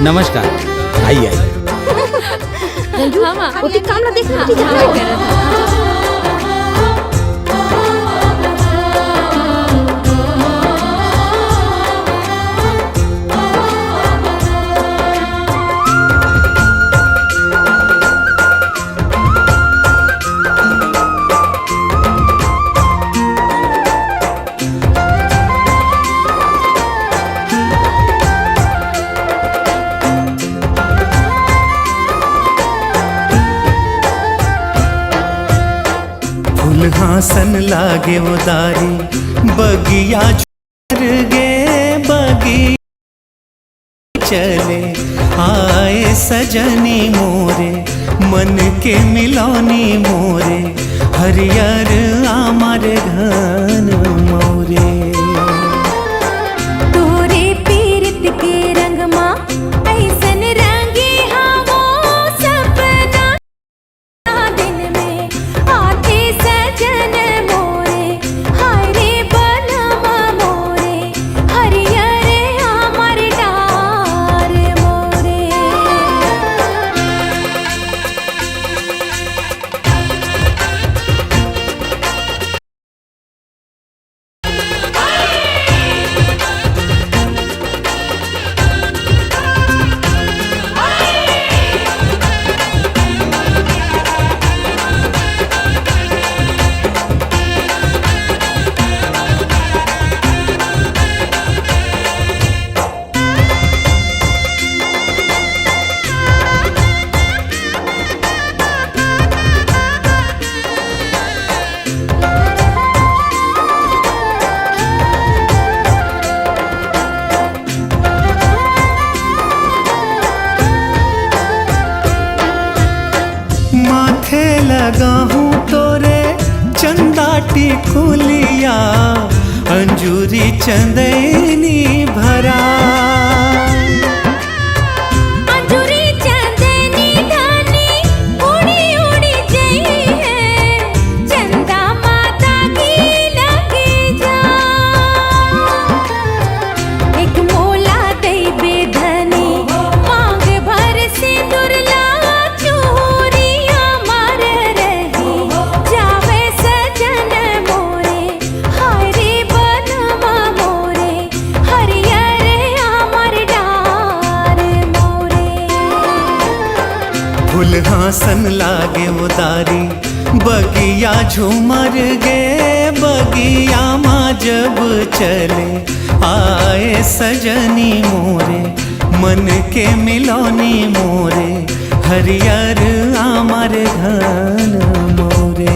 नमस्कार। आइए आइए। ओती कामला देखना ठीक है। हासन लागे उदारी बगिया झर गे बगी चले आए सजनी मोरे मन के मिलौनी मोरे हरियर आमर घन मोरे तोरे पीरत के रंग मा ऐसन रंगे हावो सपना दिन में आते सजन मोरे हरे बनवा मोरे हरियर आमर डार मोरे माथे लगा हूँ तोरे चंदा टिकुलिया अंजूरी चंदनी भरा अंजुरी चंदनी धानी उड़ी उड़ी जई है चंदा माता की लगे जा एक मोला दई बेधनी मांग भर सिंदूर ला चूरिया मार रही जावे सजन मोरे हरे बनवा मोरे हरियर आमर डार मोरे फूल हासन लागे उदारी बगिया झूमर गे बगिया माँ जब चले आए सजनी मोरे मन के मिलौनी मोरे हरियर आमर घन मोरे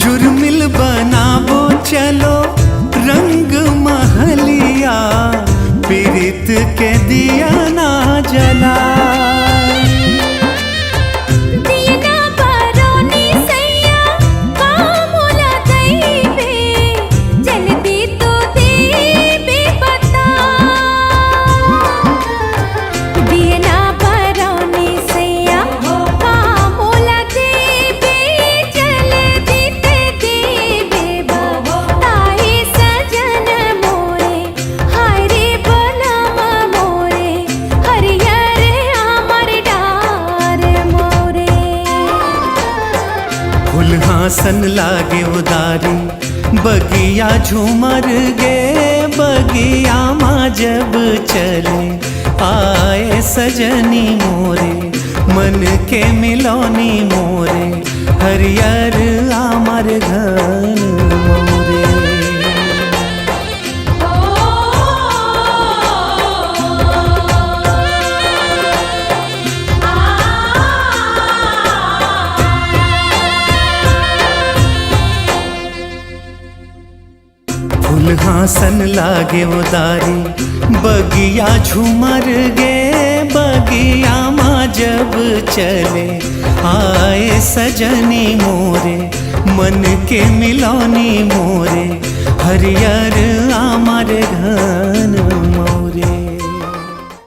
जुर्मिल बनाबो चलो रंग महलिया पीरित के दिया ना जला दीना बरोनी सैया कामोला दैबे जल्दी तो देबे बता दीना बरोनी सैया कामोला देबे जल्दी ते देबे बताए सजन मोरे हरे बनवा मोरे हरियर आमर डार मोरे फूल हासन लागे उदारी बगिया झूमर गे बगिया माँ जब चले आए सजनी मोरे मन के मिलौनी मोरे हरियर आमर घन मोरे फूल हासन लागे उदारी बगिया झूमर गे बगिया माँ जब चले, आए सजनी मोरे मन के मिलौनी मोरे, हरियर आमार घर।